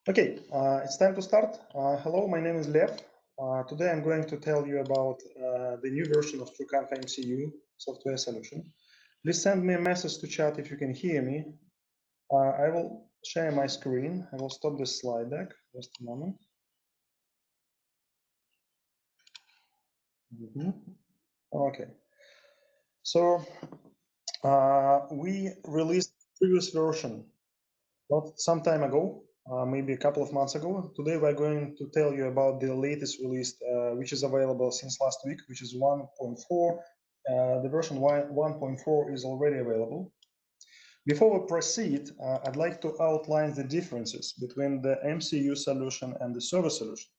Okay, it's time to start. Hello, my name is Lev. Today I'm going to tell you about the new version of TrueConf MCU software solution. Please send me a message to chat if you can hear me. I will share my screen. I will stop this slide deck. Just a moment. Okay. So we released previous version not some time ago, maybe a couple of months ago. Today we're going to tell you about the latest release, which is available since last week, which is 1.4. The version 1.4 is already available. Before we proceed, I'd like to outline the differences between the MCU solution and the server solution.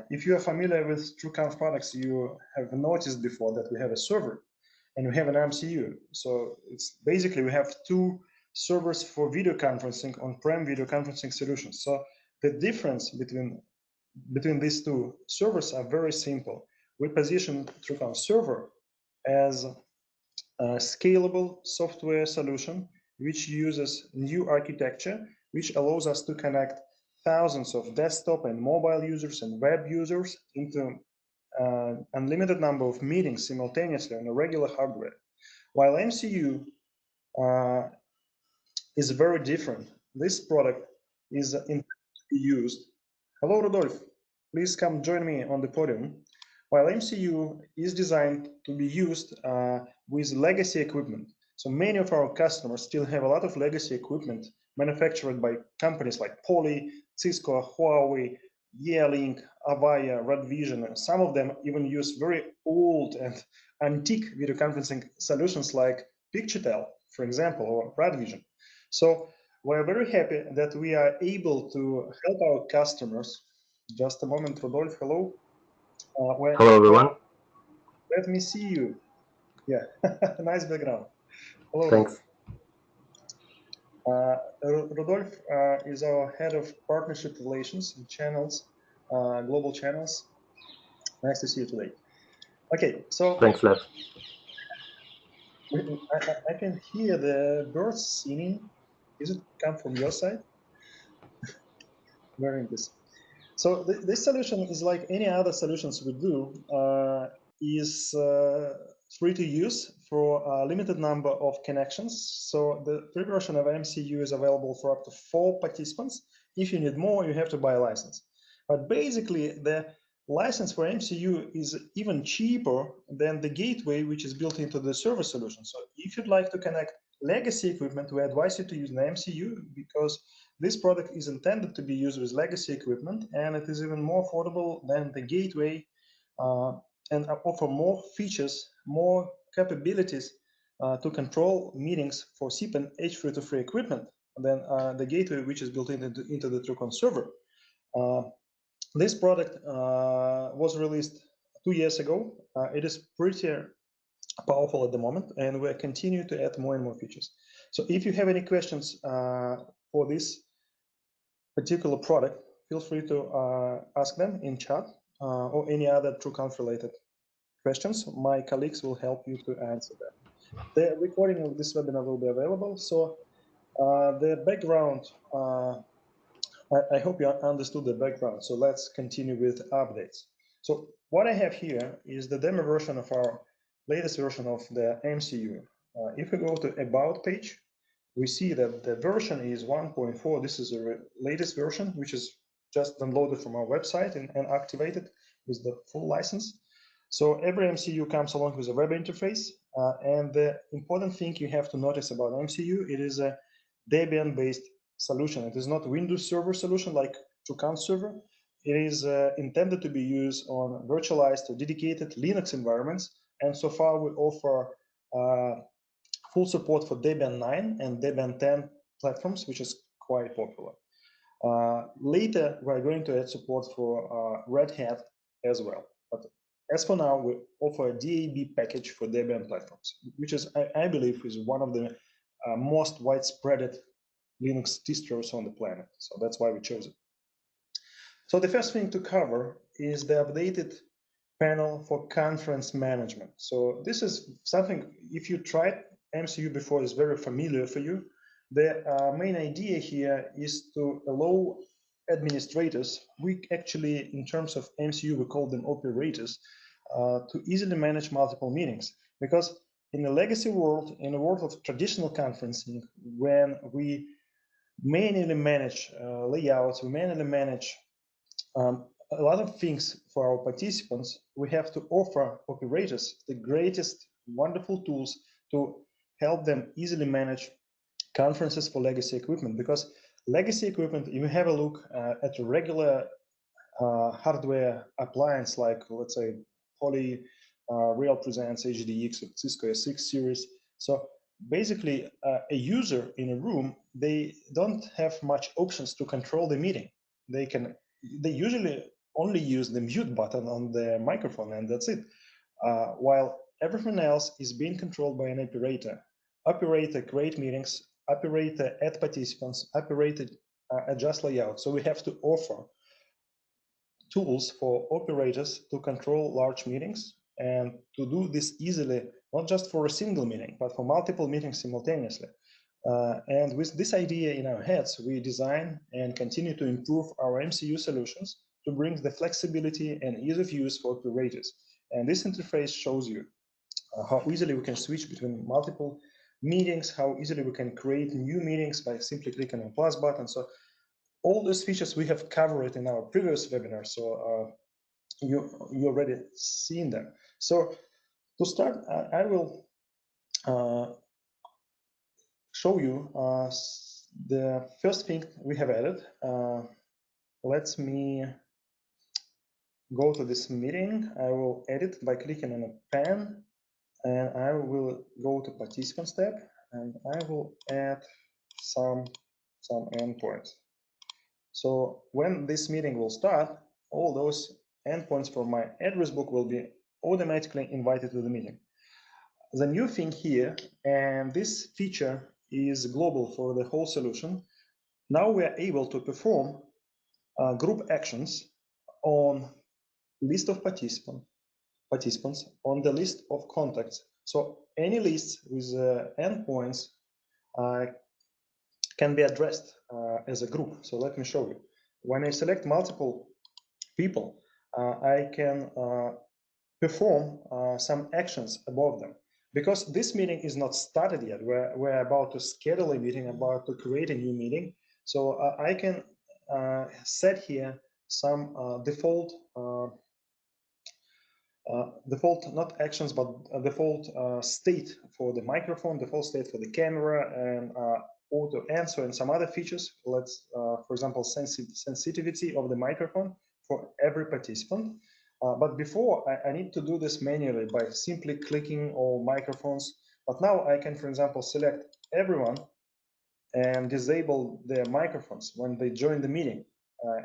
If you are familiar with TrueConf products, you have noticed before that we have a server and we have an MCU. So it's basically we have two servers for video conferencing, on-prem video conferencing solutions. So the difference between these two servers are very simple. We position TrueConf server as a scalable software solution which uses new architecture, which allows us to connect thousands of desktop and mobile users and web users into unlimited number of meetings simultaneously on a regular hardware. While MCU is very different. This product is intended to be used. Hello, Rodolphe. Please come join me on the podium. While MCU is designed to be used with legacy equipment. So many of our customers still have a lot of legacy equipment manufactured by companies like Poly, Cisco, Huawei, Yealink, Avaya, Red Vision. Some of them even use very old and antique video conferencing solutions like Ptz, for example, or Red Vision. So we're very happy that we are able to help our customers. Just a moment, Rodolphe, hello. Hello, everyone. Let me see you. Yeah, nice background. Hello. Thanks. Rodolphe is our head of partnership relations and channels, global channels. Nice to see you today. Okay, so thanks, Lev. I can hear the birds singing. Is it come from your side? Very interesting. So this solution is like any other solutions we do, is free to use for a limited number of connections. So the free version of MCU is available for up to 4 participants. If you need more, you have to buy a license. But basically, the license for MCU is even cheaper than the gateway, which is built into the server solution. So if you'd like to connect legacy equipment, we advise you to use an MCU because this product is intended to be used with legacy equipment, and it is even more affordable than the gateway and offer more features, more capabilities to control meetings for SIP and H323 equipment than the gateway, which is built into the TrueConf server. This product was released 2 years ago. It is pretty powerful at the moment, and we continue to add more and more features. So if you have any questions for this particular product, feel free to ask them in chat or any other TrueConf related questions. My colleagues will help you to answer them. The recording of this webinar will be available. So the background, I hope you understood the background. So let's continue with updates. So what I have here is the demo version of our latest version of the MCU. If we go to About page, we see that the version is 1.4. This is the latest version, which is just downloaded from our website and activated with the full license. So every MCU comes along with a web interface. And the important thing you have to notice about MCU, it is a Debian-based solution. It is not Windows Server solution like TrueConf server. It is intended to be used on virtualized or dedicated Linux environments. And so far we offer full support for Debian 9 and Debian 10 platforms, which is quite popular. Later, we're going to add support for Red Hat as well. But as for now, we offer a DAB package for Debian platforms, which is, I believe, is one of the most widespread Linux distros on the planet. So that's why we chose it. So the first thing to cover is the updated panel for conference management. So this is something, if you tried MCU before, is very familiar for you. The main idea here is to allow administrators, we actually, in terms of MCU, we call them operators, to easily manage multiple meetings. Because in the legacy world, in the world of traditional conferencing, when we manually manage layouts, we manually manage a lot of things for our participants, we have to offer operators the greatest wonderful tools to help them easily manage conferences for legacy equipment. Because legacy equipment, if you have a look at a regular hardware appliance like, let's say, Poly Real Presence HDX or Cisco S6 series. So basically, a user in a room, they don't have much options to control the meeting. They usually only use the mute button on the microphone, and that's it. While everything else is being controlled by an operator. Operator create meetings, operator add participants, operator adjust layout. So we have to offer tools for operators to control large meetings and to do this easily, not just for a single meeting, but for multiple meetings simultaneously. And with this idea in our heads, we design and continue to improve our MCU solutions to bring the flexibility and ease of use for operators. And this interface shows you how easily we can switch between multiple meetings, how easily we can create new meetings by simply clicking on plus button. So all those features we have covered in our previous webinar, so you already seen them. So to start, I will show you the first thing we have added. Let me go to this meeting. I will edit by clicking on a pen, and I will go to Participants tab, and I will add some endpoints. So when this meeting will start, all those endpoints from my address book will be automatically invited to the meeting. The new thing here, and this feature is global for the whole solution, now we are able to perform group actions on list of participants on the list of contacts. So any list with endpoints can be addressed as a group. So let me show you. When I select multiple people, I can perform some actions above them. Because this meeting is not started yet, we're about to schedule a meeting, about to create a new meeting. So I can set here some default, not actions, but default state for the microphone, default state for the camera, and auto answer and some other features. Let's, for example, sensitivity of the microphone for every participant. But before, I need to do this manually by simply clicking all microphones. But now I can, for example, select everyone and disable their microphones when they join the meeting.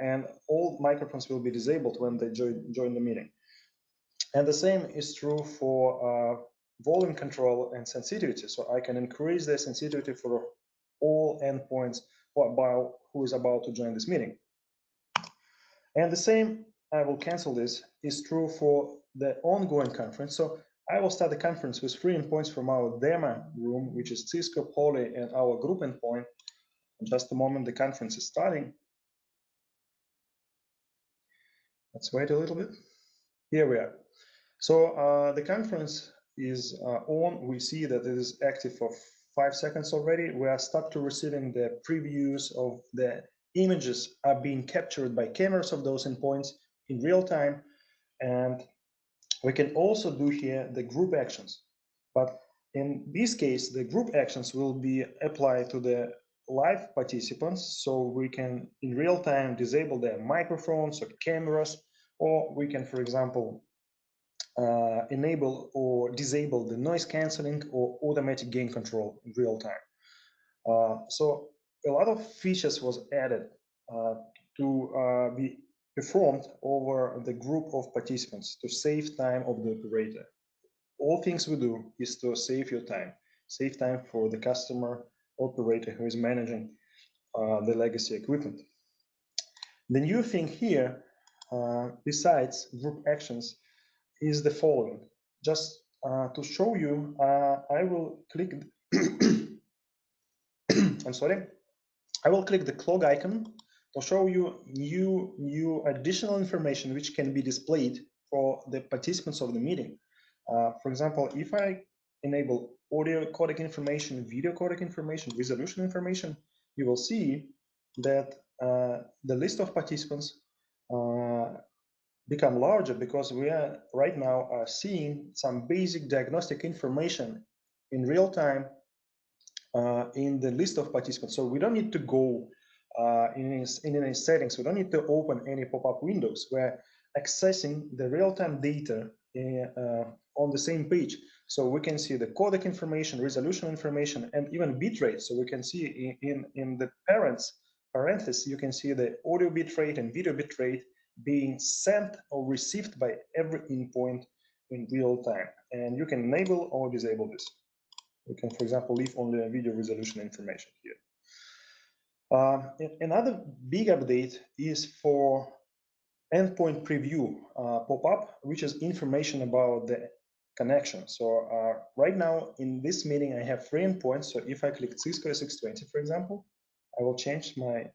And all microphones will be disabled when they join the meeting. And the same is true for volume control and sensitivity. So I can increase the sensitivity for all endpoints who is about to join this meeting. And the same, I will cancel this, is true for the ongoing conference. So I will start the conference with 3 endpoints from our demo room, which is Cisco, Poly, and our group endpoint. In just a moment, the conference is starting. Let's wait a little bit. Here we are. So the conference is on. We see that it is active for 5 seconds already. We are stuck to receiving the previews of the images are being captured by cameras of those endpoints in real time. And we can also do here the group actions. But in this case, the group actions will be applied to the live participants. So we can in real time disable their microphones or cameras, or we can, for example, enable or disable the noise canceling or automatic gain control in real time. So a lot of features was added to be performed over the group of participants to save time of the operator. All things we do is to save your time, save time for the customer operator who is managing the legacy equipment. The new thing here, besides group actions, is the following. Just to show you, I will click, I'm sorry, I will click the clock icon to show you new additional information which can be displayed for the participants of the meeting. For example, if I enable audio codec information, video codec information, resolution information, you will see that the list of participants become larger because we are right now seeing some basic diagnostic information in real time in the list of participants. So we don't need to go in any settings. We don't need to open any pop-up windows. We're accessing the real-time data on the same page. So we can see the codec information, resolution information, and even bitrate. So we can see in the parenthesis, you can see the audio bitrate and video bitrate being sent or received by every endpoint in real time. And you can enable or disable this. We can, for example, leave only a video resolution information here. Another big update is for endpoint preview pop-up, which is information about the connection. So right now in this meeting, I have 3 endpoints. So if I click Cisco SX20, for example, I will change my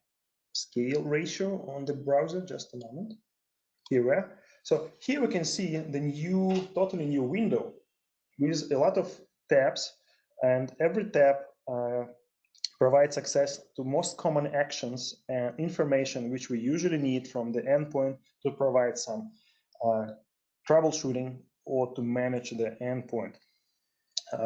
scale ratio on the browser. Just a moment. Here we are. So here we can see the totally new window with a lot of tabs, and every tab provides access to most common actions and information which we usually need from the endpoint to provide some troubleshooting or to manage the endpoint.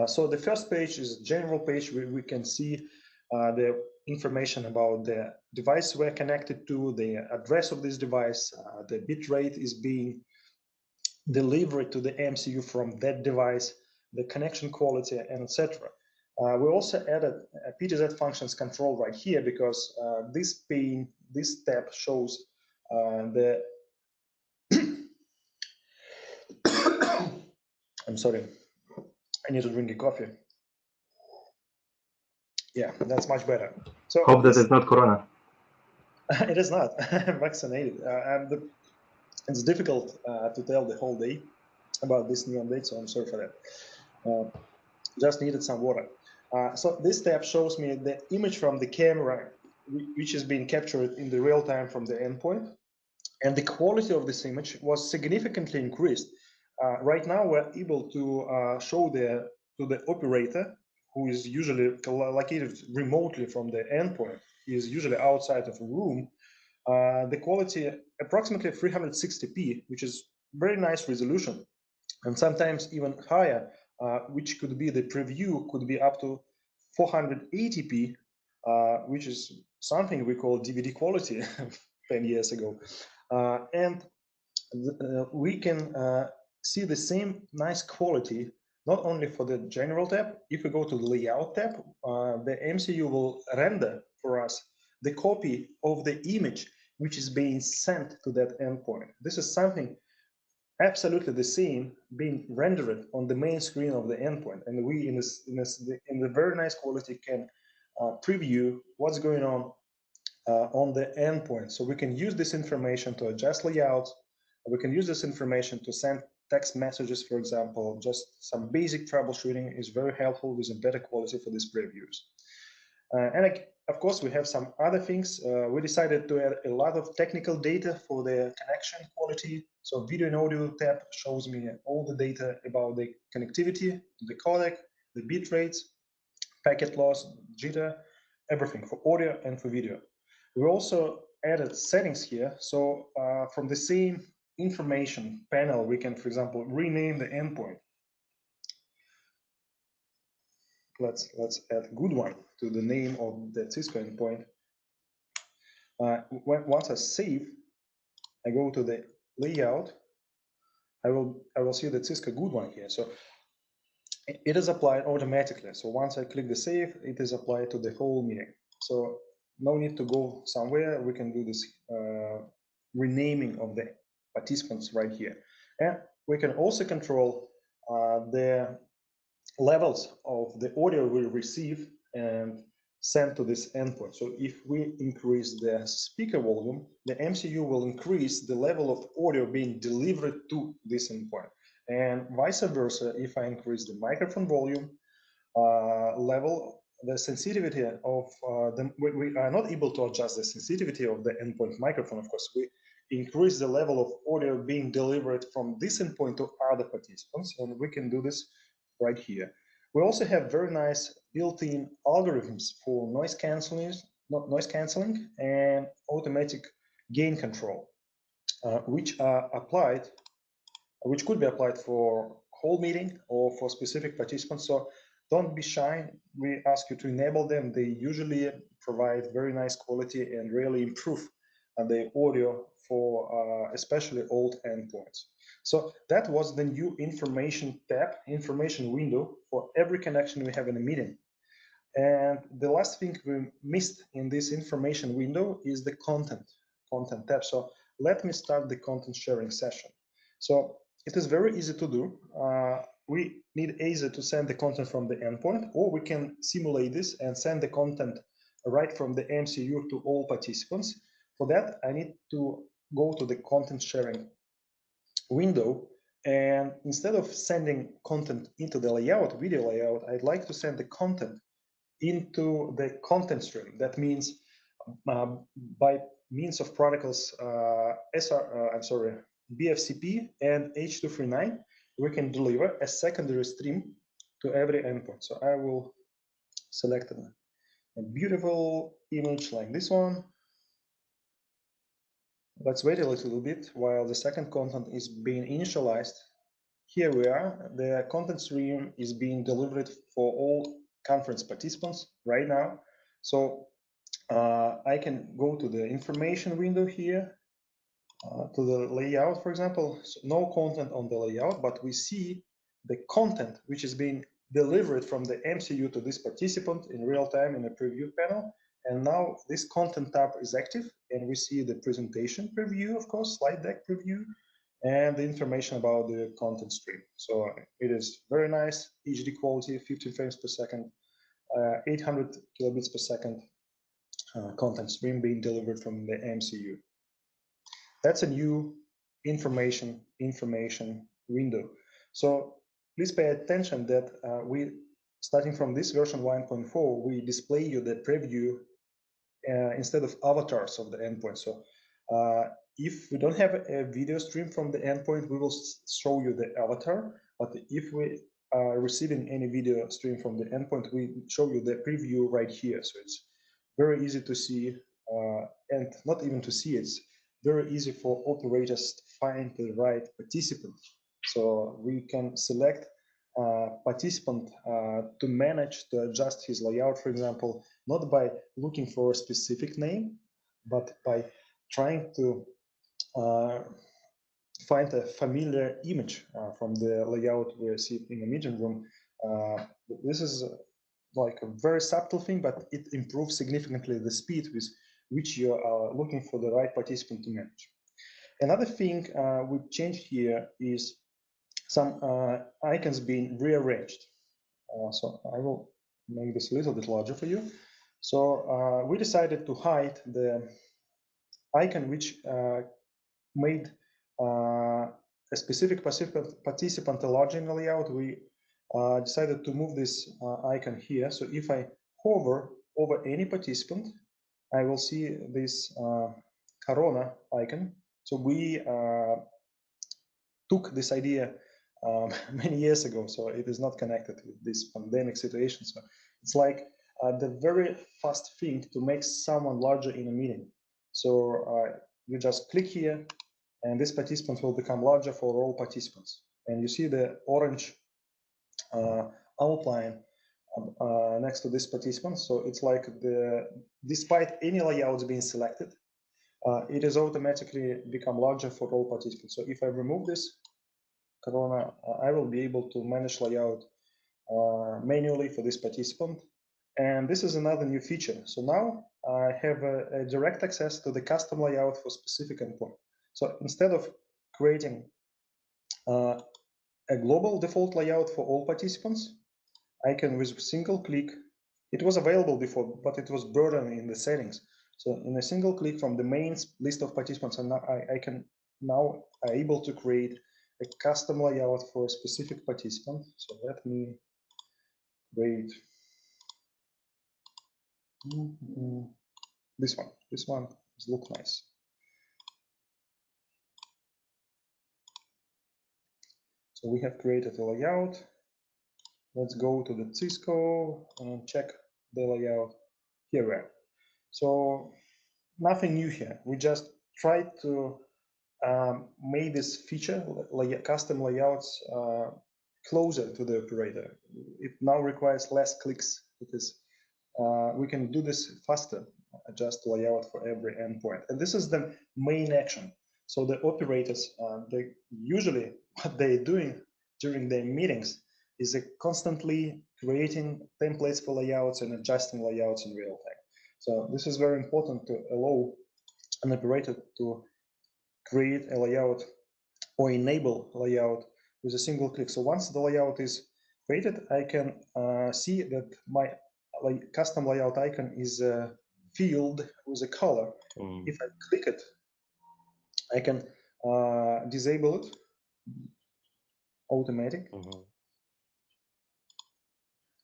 So the first page is a general page where we can see the information about the device we're connected to, the address of this device, the bit rate is being delivered to the MCU from that device, the connection quality, and etc. We also added a Ptz Functions Control right here because this tab shows the I'm sorry, I need to drink a coffee. Yeah, that's much better. So hope that it's not Corona. It is not. I'm vaccinated. It's difficult to tell the whole day about this new update, so I'm sorry for that. Just needed some water. So this tab shows me the image from the camera, which is being captured in the real time from the endpoint. And the quality of this image was significantly increased. Right now, we're able to show to the operator, who is usually located remotely from the endpoint, he is usually outside of a room, the quality approximately 360p, which is very nice resolution, and sometimes even higher, which could be the preview could be up to 480p, which is something we call DVD quality 10 years ago. And we can see the same nice quality not only for the general tab. If we go to the layout tab, the MCU will render for us the copy of the image which is being sent to that endpoint. This is something absolutely the same being rendered on the main screen of the endpoint, and we in the very nice quality can preview what's going on the endpoint. So we can use this information to adjust layouts. We can use this information to send text messages, for example. Just some basic troubleshooting is very helpful with a better quality for these previews. And of course, we have some other things. We decided to add a lot of technical data for the connection quality. So video and audio tab shows me all the data about the connectivity, the codec, the bit rates, packet loss, jitter, everything for audio and for video. We also added settings here. So from the same information panel, we can, for example, rename the endpoint. Let's add a good one to the name of the Cisco endpoint. Once I save, I go to the layout. I will see the Cisco good one here. So it is applied automatically. So once I click the save, it is applied to the whole meeting. So no need to go somewhere. We can do this renaming of the participants right here. And we can also control the levels of the audio we receive and send to this endpoint. So if we increase the speaker volume, the MCU will increase the level of audio being delivered to this endpoint. And vice versa, if I increase the microphone volume level, the sensitivity of we are not able to adjust the sensitivity of the endpoint microphone. Of course, we increase the level of audio being delivered from this endpoint to other participants, and we can do this right here. We also have very nice built-in algorithms for noise cancelling and automatic gain control, which could be applied for whole meeting or for specific participants. So don't be shy. We ask you to enable them. They usually provide very nice quality and really improve the audio for especially old endpoints. So that was the new information tab, information window for every connection we have in a meeting. And the last thing we missed in this information window is the content tab. So let me start the content sharing session. So it is very easy to do. We need either to send the content from the endpoint, or we can simulate this and send the content right from the MCU to all participants. For that, I need to go to the content sharing window, and instead of sending content into the layout, video layout, I'd like to send the content into the content stream. That means by means of protocols BFCP and H239, we can deliver a secondary stream to every endpoint. So I will select a beautiful image like this one. Let's wait a little bit while the second content is being initialized. Here we are. The content stream is being delivered for all conference participants right now. So I can go to the information window here, to the layout, for example. So no content on the layout, but we see the content which is being delivered from the MCU to this participant in real time in a preview panel. And now this content tab is active, and we see the presentation preview, of course, slide deck preview, and the information about the content stream. So it is very nice, HD quality, 15 frames per second, 800 kilobits per second content stream being delivered from the MCU. That's a new information window. So please pay attention that starting from this version 1.4, we display you the preview instead of avatars of the endpoint. So if we don't have a video stream from the endpoint, we will show you the avatar. But if we are receiving any video stream from the endpoint, we show you the preview right here. So it's very easy to see, and not even to see, it's very easy for operators to find the right participant. So we can select participant to manage, to adjust his layout, for example, not by looking for a specific name, but by trying to find a familiar image from the layout we see in the meeting room. This is like a very subtle thing, but it improves significantly the speed with which you are looking for the right participant to manage. Another thing we changed here is some icons being rearranged. So I will make this a little bit larger for you. So we decided to hide the icon which made a specific participant larger in the layout. We decided to move this icon here. So if I hover over any participant, I will see this corona icon. So we took this idea many years ago, so it is not connected with this pandemic situation. So it's like the very fast thing to make someone larger in a meeting. So you just click here, and this participant will become larger for all participants. And you see the orange outline next to this participant. So it's like despite any layouts being selected, it is automatically become larger for all participants. So if I remove this corona, I will be able to manage layout manually for this participant. And this is another new feature. So now I have a direct access to the custom layout for specific endpoint. So instead of creating a global default layout for all participants, I can, with a single click, it was available before, but it was buried in the settings. So in a single click from the main list of participants, and I can now able to create a custom layout for a specific participant. So let me create This one looks nice. So we have created a layout. Let's go to the Cisco and check the layout. Here we are. So nothing new here. We just tried to make this feature, custom layouts, closer to the operator. It now requires less clicks because we can do this faster, adjust layout for every endpoint. And this is the main action. So the operators, they usually what they're doing during their meetings is constantly creating templates for layouts and adjusting layouts in real time. So this is very important to allow an operator to create a layout or enable layout with a single click. So once the layout is created, I can see that my custom layout icon is filled with a color. If I click it, I can disable it, automatic.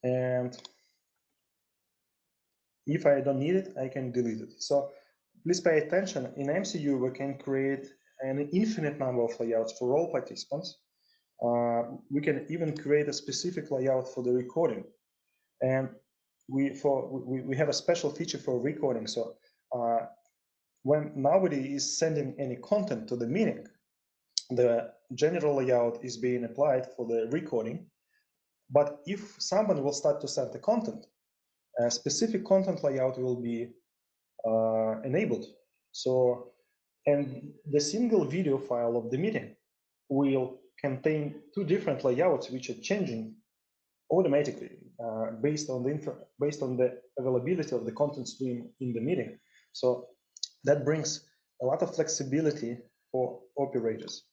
And if I don't need it, I can delete it. So please pay attention. In MCU, we can create an infinite number of layouts for all participants. We can even create a specific layout for the recording. And we have a special feature for recording. So when nobody is sending any content to the meeting, the general layout is being applied for the recording. But if someone will start to send the content, a specific content layout will be enabled. So, and the single video file of the meeting will contain two different layouts which are changing automatically based on the availability of the content stream in the meeting. So that brings a lot of flexibility for operators.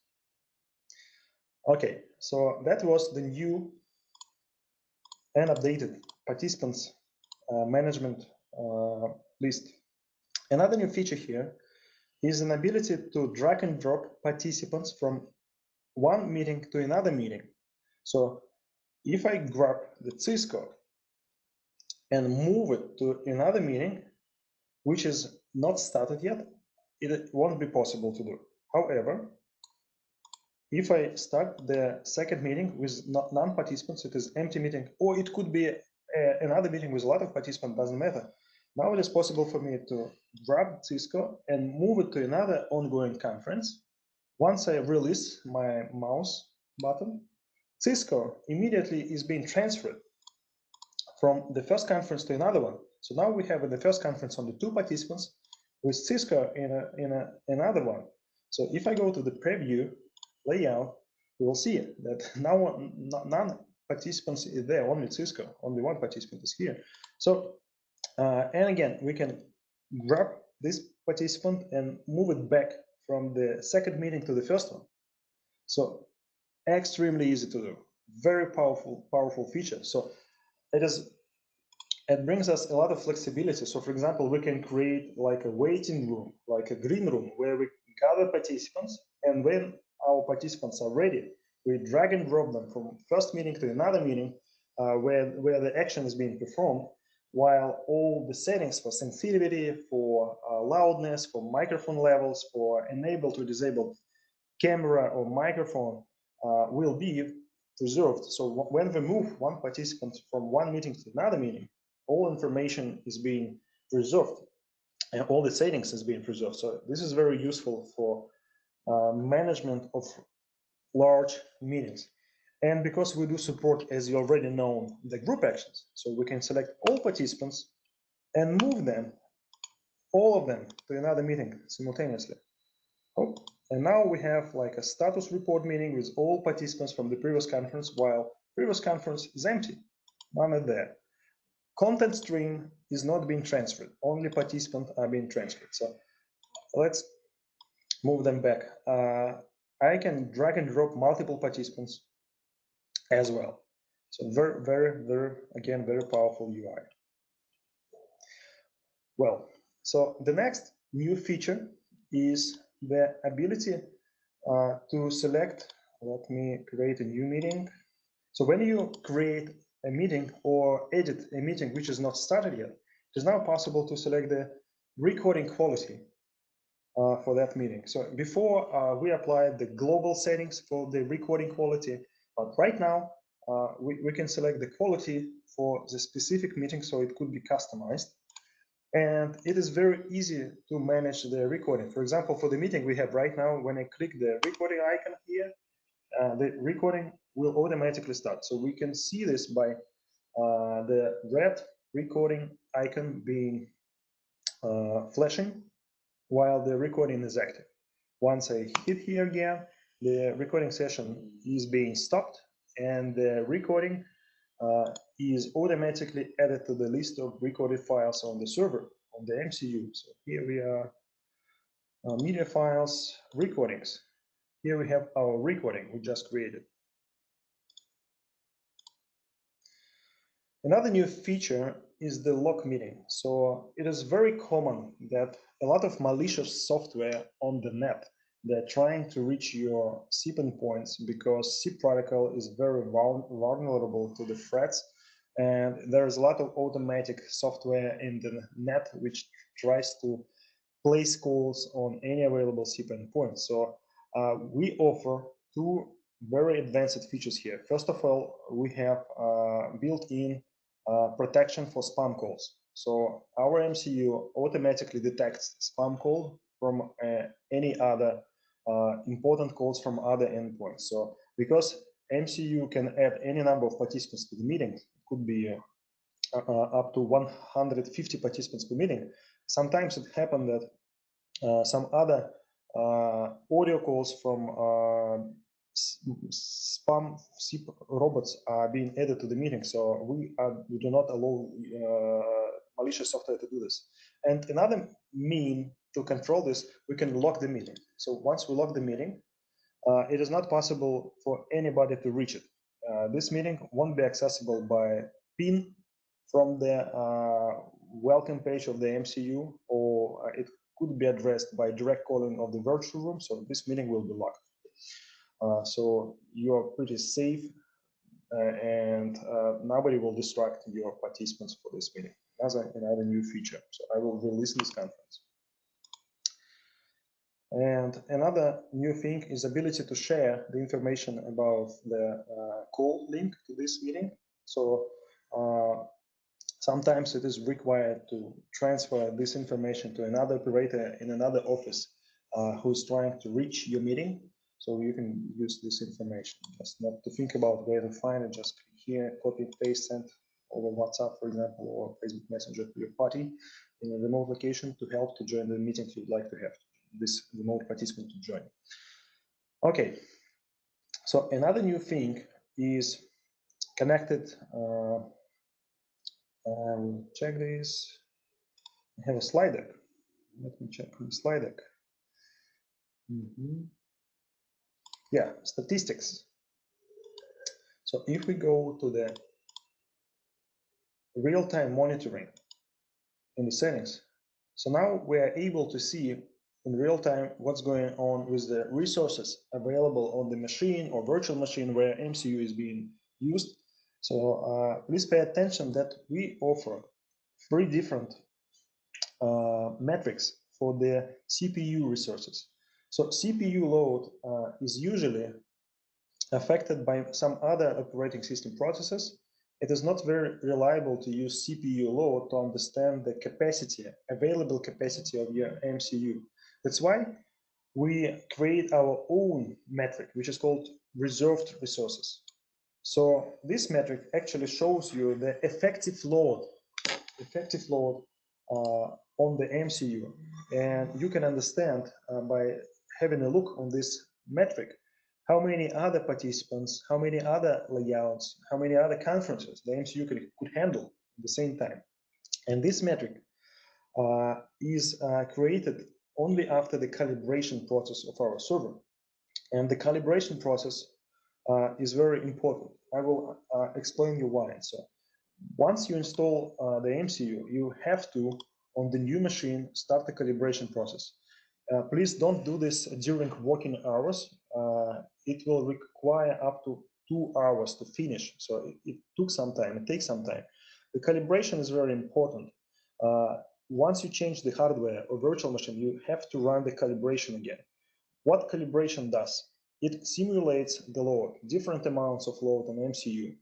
Okay, so that was the new and updated participants management list. Another new feature here is an ability to drag and drop participants from one meeting to another meeting. So if I grab the Cisco and move it to another meeting, which is not started yet, it won't be possible to do. However, if I start the second meeting with non-participants, it is empty meeting, or it could be another meeting with a lot of participants, doesn't matter. Now it is possible for me to grab Cisco and move it to another ongoing conference. Once I release my mouse button, Cisco immediately is being transferred from the first conference to another one. So now we have in the first conference only 2 participants with Cisco in another one. So if I go to the preview layout, we will see that now none participants is there, only Cisco, only 1 participant is here. So, and again, we can grab this participant and move it back from the second meeting to the first one. So extremely easy to do, very powerful feature. So it brings us a lot of flexibility. So for example, we can create like a waiting room, like a green room, where we gather participants, and when our participants are ready, we drag and drop them from first meeting to another meeting where the action is being performed, while all the settings for sensitivity, for loudness, for microphone levels, for enable to disable camera or microphone will be preserved. So when we move one participant from one meeting to another meeting, all information is being preserved and all the settings is being preserved. So this is very useful for management of large meetings. And because we do support, as you already know, the group actions, so we can select all participants and move them, all of them, to another meeting simultaneously. Oh, and now we have like a status report meeting with all participants from the previous conference, while previous conference is empty, none are there. Content stream is not being transferred, only participants are being transferred. So let's move them back. I can drag and drop multiple participants as well. So again, very powerful UI. Well, so the next new feature is the ability to select, let me create a new meeting. So when you create a meeting or edit a meeting which is not started yet, It is now possible to select the recording quality for that meeting. So before we applied the global settings for the recording quality, but right now we can select the quality for the specific meeting, so it could be customized. And it is very easy to manage the recording. For example, for the meeting we have right now, when I click the recording icon here, the recording will automatically start. So we can see this by the red recording icon being flashing while the recording is active. Once I hit here again, the recording session is being stopped, and the recording is automatically added to the list of recorded files on the server, on the MCU. So here we are, media files, recordings. Here we have our recording we just created. Another new feature is the log meeting. So it is very common that a lot of malicious software on the net, they're trying to reach your SIP endpoints because SIP protocol is very vulnerable to the threats. And there's a lot of automatic software in the net which tries to place calls on any available SIP endpoint. So we offer two very advanced features here. First of all, we have built-in protection for spam calls. So our MCU automatically detects spam call from any other important calls from other endpoints. So because MCU can add any number of participants to the meeting, it could be up to 150 participants per meeting. Sometimes it happened that some other audio calls from spam SIP robots are being added to the meeting, so we do not allow malicious software to do this. And another mean to control this, we can lock the meeting. So once we lock the meeting, it is not possible for anybody to reach it. This meeting won't be accessible by PIN from the welcome page of the MCU, or it could be addressed by direct calling of the virtual room, so this meeting will be locked. So you are pretty safe, and nobody will distract your participants for this meeting. That's another new feature. So I will release this conference. And another new thing is ability to share the information about the call link to this meeting. So sometimes it is required to transfer this information to another operator in another office who is trying to reach your meeting. So you can use this information. Just not to think about where to find it, just click here, copy, paste, send over WhatsApp, for example, or Facebook Messenger to your party in a remote location to help to join the meeting you'd like to have this remote participant to join. Okay, so another new thing is connected. Check this. I have a slide deck. Let me check the slide deck. Yeah, statistics. So if we go to the real-time monitoring in the settings, so now we are able to see in real time what's going on with the resources available on the machine or virtual machine where MCU is being used. So please pay attention that we offer 3 different metrics for the CPU resources. So CPU load is usually affected by some other operating system processes. It is not very reliable to use CPU load to understand the capacity, available capacity of your MCU. That's why we create our own metric, which is called reserved resources. So this metric actually shows you the effective load on the MCU. And you can understand by having a look on this metric how many other participants, how many other layouts, how many other conferences the MCU could handle at the same time. And this metric is created only after the calibration process of our server. And the calibration process is very important. I will explain you why. So once you install the MCU, you have to, on the new machine, start the calibration process. Please don't do this during working hours. It will require up to 2 hours to finish. So it took some time, it takes some time. The calibration is very important. Once you change the hardware or virtual machine, you have to run the calibration again. What calibration does? It simulates the load, different amounts of load on MCU,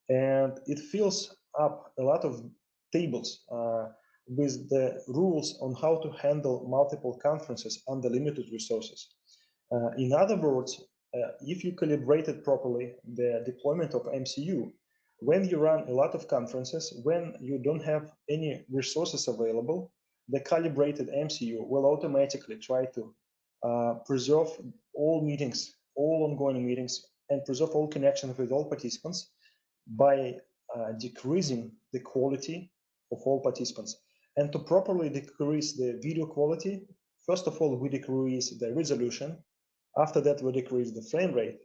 and it fills up a lot of tables with the rules on how to handle multiple conferences under limited resources. In other words, if you calibrate it properly, the deployment of MCU, when you run a lot of conferences, when you don't have any resources available, the calibrated MCU will automatically try to preserve all meetings, all ongoing meetings, and preserve all connections with all participants by decreasing the quality of all participants. And to properly decrease the video quality, first of all, we decrease the resolution. After that, we decrease the frame rate.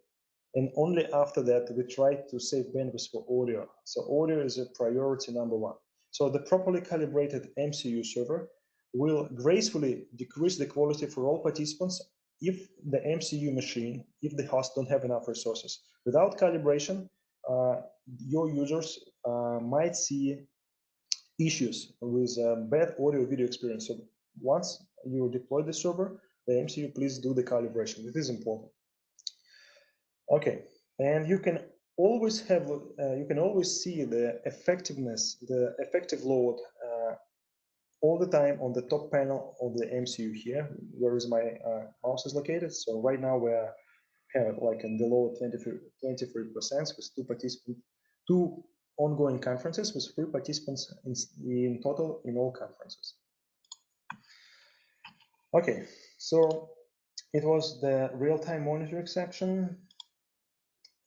And only after that, we try to save bandwidth for audio. So audio is a priority number one. So the properly calibrated MCU server will gracefully decrease the quality for all participants if the MCU machine, if the host don't have enough resources. Without calibration, your users might see issues with bad audio video experience. So once you deploy the server, the MCU, please do the calibration. It is important. Okay, and you can always have, you can always see the effectiveness, the effective load all the time on the top panel of the MCU here, where is my mouse is located. So right now we have like in the low 23% with two ongoing conferences with 3 participants in total in all conferences. Okay, so it was the real-time monitoring section.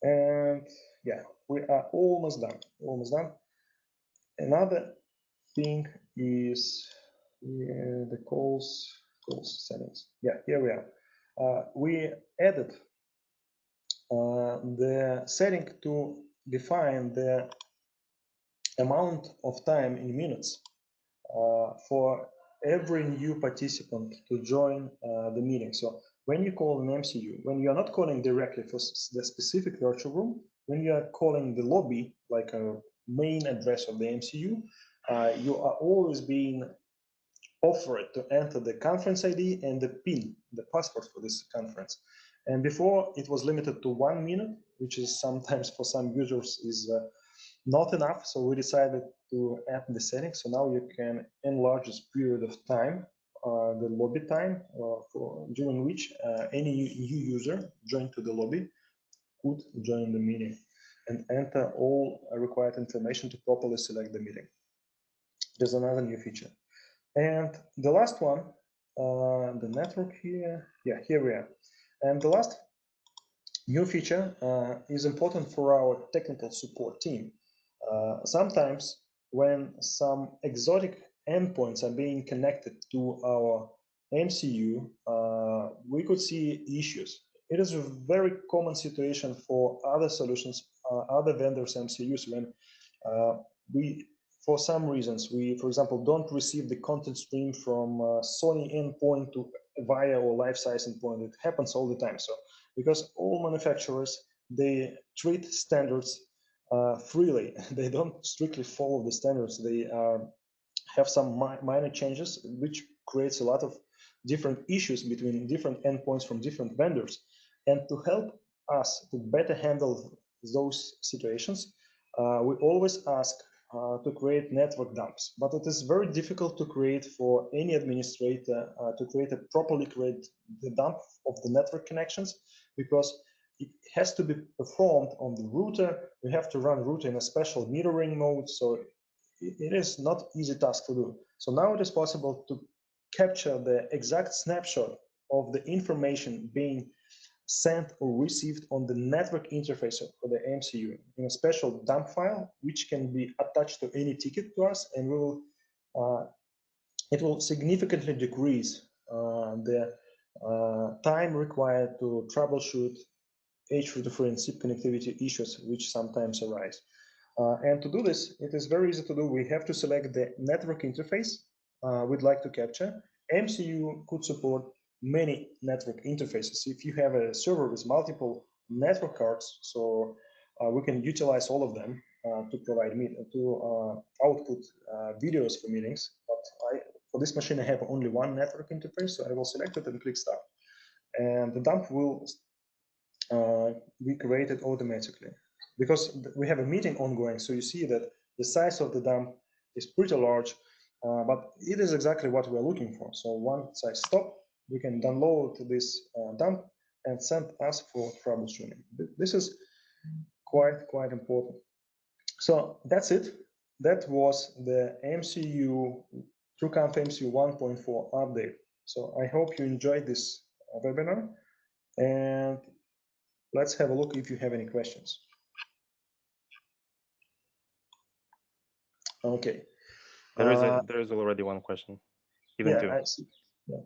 And yeah, we are almost done. Another thing is the calls settings. Yeah, here we are. We added the setting to define the amount of time in minutes for every new participant to join the meeting. So when you call an MCU, when you are not calling directly for the specific virtual room, when you are calling the lobby, like a main address of the MCU, you are always being offered to enter the conference ID and the PIN, the password for this conference. And before it was limited to 1 minute, which is sometimes for some users is not enough. So we decided to add the settings. So now you can enlarge this period of time, the lobby time, during which any new user joined to the lobby could join the meeting and enter all required information to properly select the meeting. There's another new feature. And the last one, the network here, yeah, here we are. And the last new feature is important for our technical support team. Sometimes when some exotic endpoints are being connected to our MCU, we could see issues. It is a very common situation for other solutions, other vendors' MCUs when we, for some reasons, we, for example, don't receive the content stream from Sony endpoint to via or life-size endpoint. It happens all the time. So because all manufacturers, they treat standards freely. They don't strictly follow the standards. They have some minor changes, which creates a lot of different issues between different endpoints from different vendors. And to help us to better handle those situations, we always ask to create network dumps, but it is very difficult to create for any administrator to properly create the dump of the network connections, because it has to be performed on the router. We have to run router in a special metering mode, so it is not easy task to do. So now it is possible to capture the exact snapshot of the information being sent or received on the network interface for the MCU in a special dump file, which can be attached to any ticket to us, and we will it will significantly decrease the time required to troubleshoot H.323 and SIP connectivity issues which sometimes arise. And to do this, it is very easy to do. We have to select the network interface we'd like to capture. MCU could support many network interfaces. If you have a server with multiple network cards, so we can utilize all of them to provide output videos for meetings. for this machine, I have only one network interface, so I will select it and click Start. And the dump will be created automatically. Because we have a meeting ongoing, so you see that the size of the dump is pretty large, but it is exactly what we're looking for. So once I stop, we can download this dump and send us for troubleshooting. This is quite important. So that's it. That was the MCU, TrueConf MCU 1.4 update. So I hope you enjoyed this webinar, and let's have a look if you have any questions. Okay. There is already one question. Even two. I see. Yeah.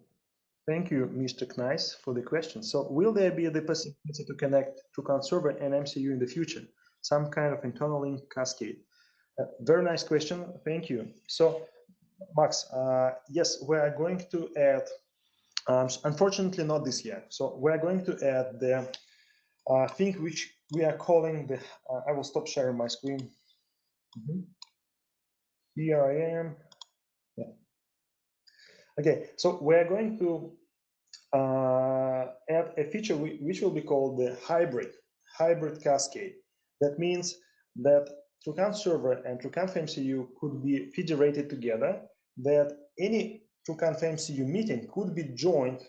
Thank you, Mr. Knies, for the question. So will there be the possibility to connect TrueConf server and MCU in the future? Some kind of internal link cascade? Very nice question. Thank you. So, Max, yes, we are going to add, unfortunately not this year. So we are going to add the thing which we are calling the, I will stop sharing my screen. Here I am. Yeah. Okay, so we're going to add a feature which will be called the hybrid cascade. That means that TrueConf server and TrueConf MCU could be federated together, that any TrueConf MCU meeting could be joined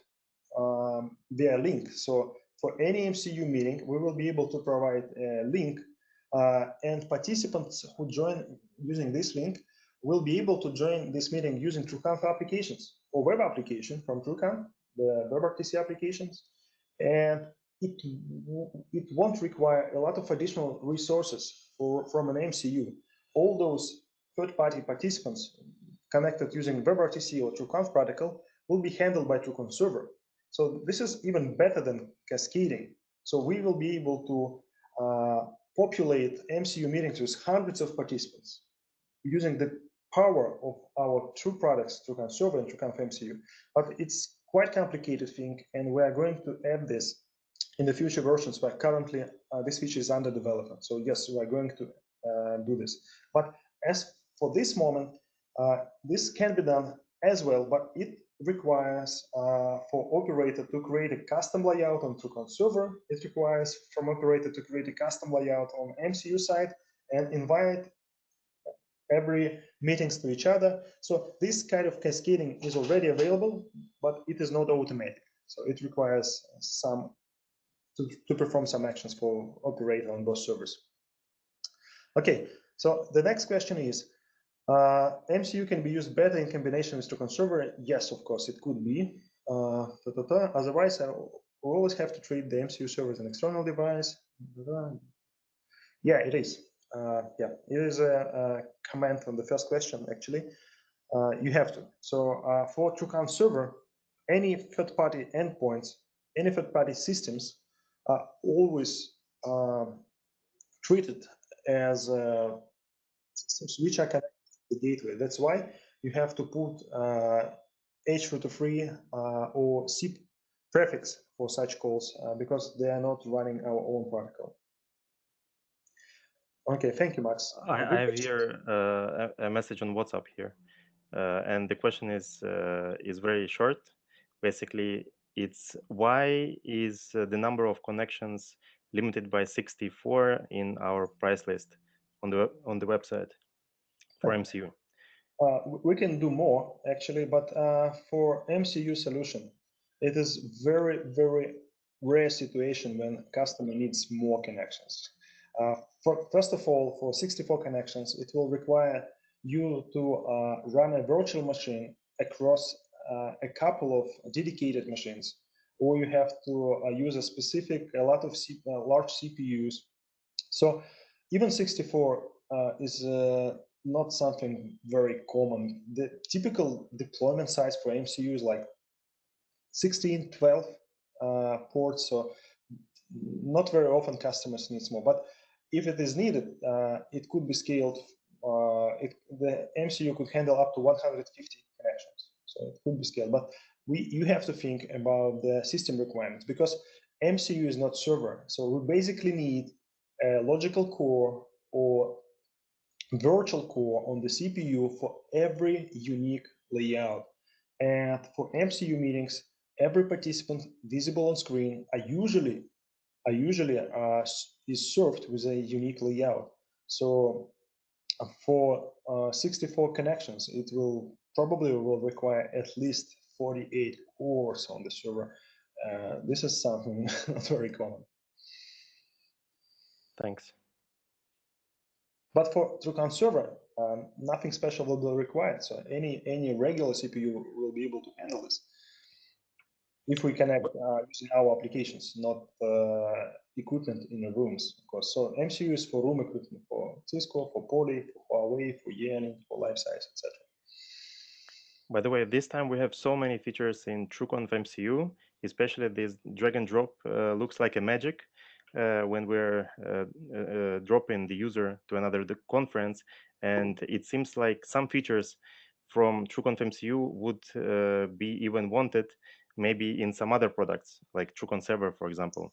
via link. So for any MCU meeting, we will be able to provide a link, and participants who join using this link will be able to join this meeting using TrueConf applications or web application from TrueConf, the WebRTC applications, and it won't require a lot of additional resources from an MCU. All those third-party participants connected using WebRTC or TrueConf protocol will be handled by TrueConf server. So this is even better than cascading. So we will be able to populate MCU meetings with hundreds of participants using the power of our two products, TrueConf server and TrueConf MCU. But it's quite complicated thing, and we are going to add this in the future versions, but currently this feature is under development. So yes, we are going to do this. But as for this moment, this can be done as well, but it requires for operator to create a custom layout on TrueConf server. It requires from operator to create a custom layout on MCU side and invite every meetings to each other. So this kind of cascading is already available, but it is not automatic. So it requires some to perform some actions for operator on both servers. Okay, so the next question is, MCU can be used better in combination with TrueConf server? Yes, of course, it could be. Otherwise, I always have to treat the MCU server as an external device. Yeah, it is. Yeah, it is a comment on the first question, actually. You have to. So for TrueConf server, any third-party endpoints, any third-party systems are always treated as systems which are connected to the gateway. That's why you have to put H33 or SIP prefix for such calls because they are not running our own protocol. Okay, thank you, Max. I have here a message on WhatsApp here, and the question is very short. Basically, it's why is the number of connections limited by 64 in our price list on the website for MCU? We can do more actually, but for MCU solution, it is very rare situation when customer needs more connections. First of all, for 64 connections, it will require you to run a virtual machine across a couple of dedicated machines, or you have to use a lot of large CPUs. So even 64 is not something very common. The typical deployment size for MCU is like 16, 12 ports. So not very often customers need more, but if it is needed, it could be scaled. The MCU could handle up to 150 connections, so it could be scaled. But you have to think about the system requirements because MCU is not server. So we basically need a logical core or virtual core on the CPU for every unique layout. And for MCU meetings, every participant visible on screen is served with a unique layout. So for 64 connections, it will probably require at least 48 cores on the server. This is something not very common. Thanks. But for TrueConf server, nothing special will be required. So any regular CPU will be able to handle this if we connect using our applications, not equipment in the rooms, of course. So MCU is for room equipment, for Cisco, for Poly, for Huawei, for Yearning, for Lifesize, etc. By the way, this time we have so many features in TrueConf MCU, especially this drag and drop looks like a magic when we're dropping the user to another conference. And it seems like some features from TrueConf MCU would be even wanted maybe in some other products, like TrueConf Server, for example.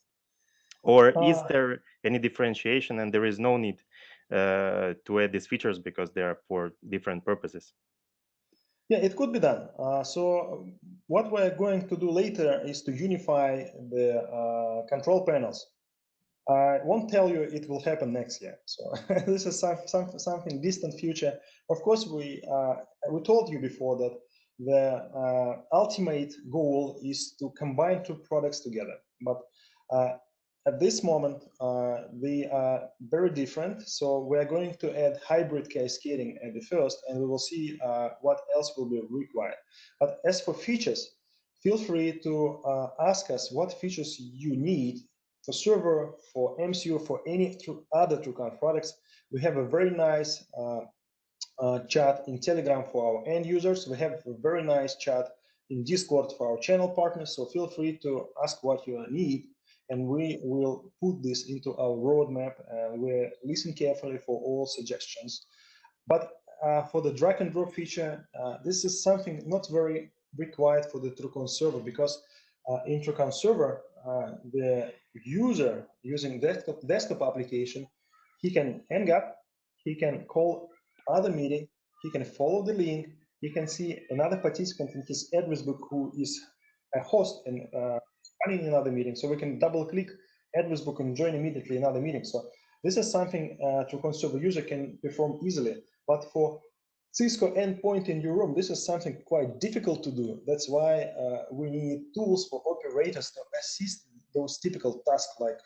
Or is there any differentiation and there is no need to add these features because they are for different purposes? Yeah, it could be done. So what we're going to do later is to unify the control panels. I won't tell you it will happen next year. So this is something distant future. Of course, we told you before that the ultimate goal is to combine two products together. But at this moment, they are very different. So we are going to add hybrid cascading at the first, and we will see what else will be required. But as for features, feel free to ask us what features you need for server, for MCU, for any other TrueConf products. We have a very nice chat in Telegram for our end users. We have a very nice chat in Discord for our channel partners. So feel free to ask what you need, and we will put this into our roadmap. We'll listen carefully for all suggestions. But for the drag and drop feature, this is something not very required for the TrueConf server, because in TrueConf server, the user using desktop application, he can hang up, he can call other meeting, he can follow the link, he can see another participant in his address book who is a host and running another meeting. So we can double click address book and join immediately another meeting. So this is something TrueConf server user can perform easily. But for Cisco endpoint in your room, this is something quite difficult to do. That's why we need tools for operators to assist those typical tasks like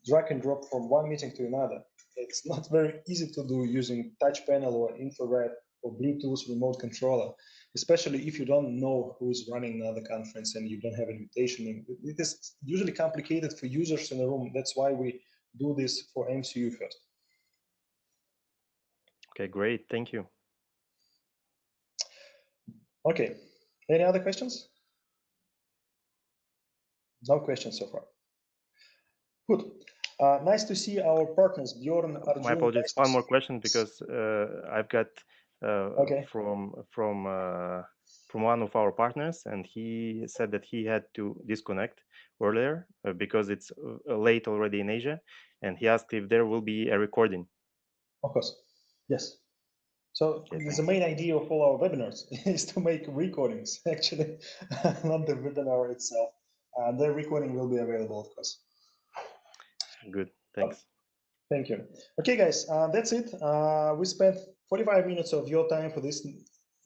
drag and drop from one meeting to another. It's not very easy to do using touch panel or infrared or Bluetooth remote controller, especially if you don't know who is running another conference and you don't have an invitation. It is usually complicated for users in the room. That's why we do this for MCU first. Okay, great. Thank you. Okay. Any other questions? No questions so far. Good. Nice to see our partners, Bjorn, Arjun. My apologies. One more question, because I've got from one of our partners, and he said that he had to disconnect earlier because it's late already in Asia, and he asked if there will be a recording. Of course. Yes. So the main idea of all our webinars is to make recordings, actually, not the webinar itself. The recording will be available, of course. Good. Thanks. Thank you. Okay, guys, that's it. We spent 45 minutes of your time for this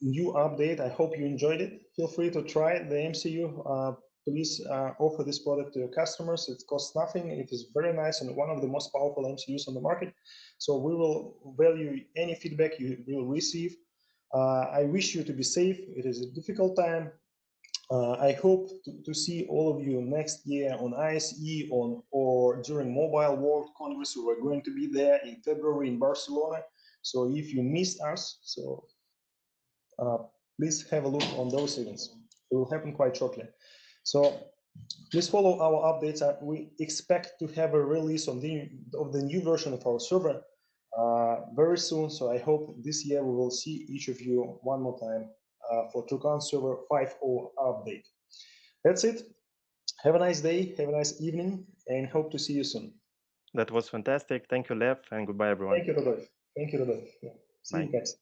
new update. I hope you enjoyed it. Feel free to try the MCU. Please offer this product to your customers. It costs nothing. It is very nice and one of the most powerful MCUs on the market. So we will value any feedback you will receive. I wish you to be safe. It is a difficult time. I hope to see all of you next year on ISE or during Mobile World Congress. We are going to be there in February in Barcelona. So if you missed us, so please have a look on those events. It will happen quite shortly. So please follow our updates. We expect to have a release of the new version of our server very soon. So I hope this year we will see each of you one more time for TrueConf Server 5.0 update. That's it. Have a nice day, have a nice evening, and hope to see you soon. That was fantastic. Thank you, Lev, and goodbye, everyone. Thank you, Rodolphe. Thank you, Rodolphe. Yeah. See you guys.